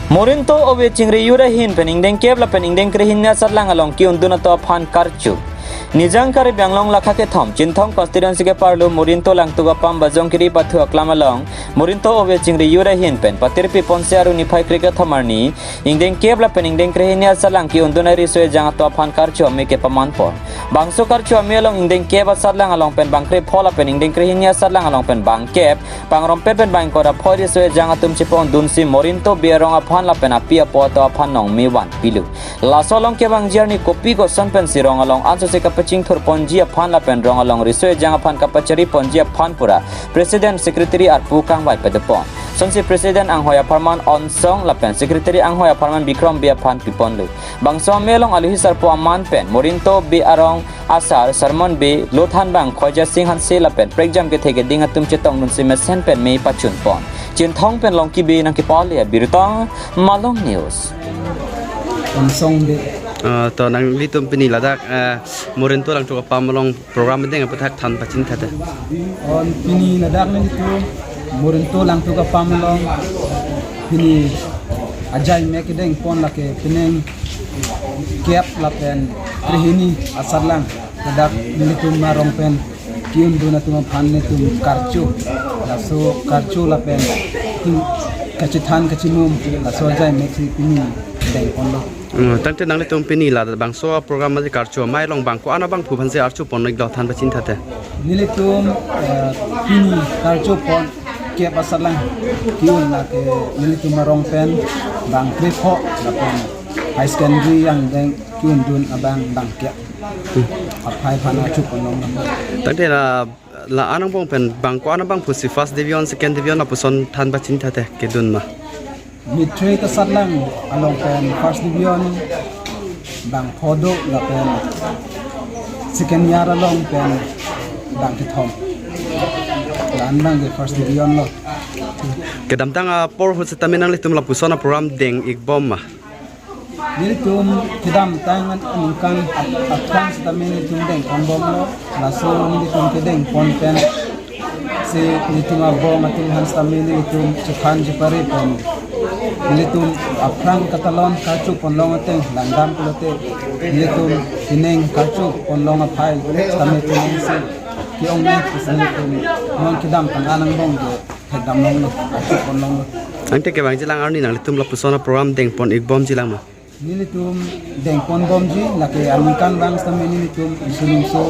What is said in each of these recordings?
Morinto owe chingri yura hin pening deng kebla pening deng krehin nya sarlang along ki unduna to phan karchu Nijang kari bianglong lakha ke thom chinthong constituency ke parlo Morinto lang tuga pam bajong kiri pathu aklam along Morinto owe chingri yura hin pen patirpi ponsiaru nifai kriket thamarni ingdeng kebla pening deng krehin nya sarlang ki unduna ri soe jang to phan karchu me ke paman por bangso karchu me along ingdeng keba sarlang along pen bangkre phola pening deng krehin nya sarlang along pen bangkep pangrom pen bang kora phori soe jang atum chipon dunsi Morinto biarong aphan la pen apia po to aphan nong me wan pilu lasolong ke bang jerni kopi ko son pen sirong along anso se kapaching thur ponji aphan la pen rong along risoe jang aphan kapachari ponji aphan pura president secretary ar pukang bai pedepon sonsi president ang hoya farman on song la pen secretary ang hoya farman bikrom bi aphan pipon lu bangso melong alihi sar po aman pen Morinto bi arong asar sarmon bi lothan bang khoja sing han se la pen pregjam ke thege ding atum chetong nun se mesen pen me pachun pon chin thong pen long ki bi nang ki pol ya birtong malong news on song de to nang litum pini ladak Morinto lang to pamlong program deng pathak than pachin thate on pini ladak ni tu Morinto lang tu ka pamlong pini ajai mek deng pon la ke pineng kep la pen prihini asarlang ladak ni tu marong pen kiun duna tu phan ni tu karchu la so karchu la pen kachithan kachimum la so ajai mek si pini deng pon lo tangte nang litum pini la bang so program ma karchu mai long bang ko ana bang phu phan se archu pon nek do than pachin thate nilitum pini karchu pon ke pasarlang kiun la ke nilitum marong pen bang kripo la pen high secondary yang deng kiun dun abang bang ke apai phana chu pon long tangte la anang bong pen bang ko ana bang phu si first division second division la puson than pachin thate ke dun ma mitre ka sarlang along pen first division bang phodo la pen second year along pen bang ke thom lan bang ke first division lo kedam tang por hu se taminang litum la pusona program deng ikbom ma nilitum kidam tangan anungkan atang stamin nilitum deng kombom lo laso nilitum kedeng pon pen se nilitum abong ating han stamin nilitum chephan jipari pen nilitum aprang katalon kacu ponlong ateng landam pulote nilitum pineng kacu ponlong apai stamin pineng se ki ong nek nilitum non kidam tang anang bong de hedam long lo kacu ponlong lo angte ke bang jilang arni nang litum la pusona program deng pon ikbom jilang ma nilitum deng pon bomji lake anungkan bang stamin nilitum isulung so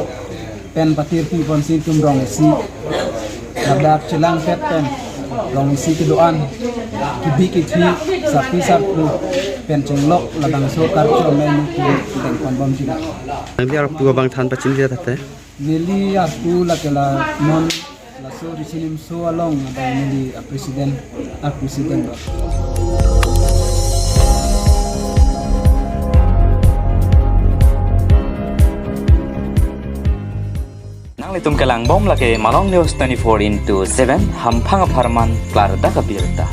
pen patir pi pon sintum dong si ladak cilang pet pen dong isi kedoan kibi kici sapi sapu pen cenglok ladang so karcho men deng pon bomji la nang biar pu bang than pachin dia thate nili aku lakela non la so risinim so along ada nili presiden litum kelang bom lake malong news 24/7 hampang aparman klar da kabirta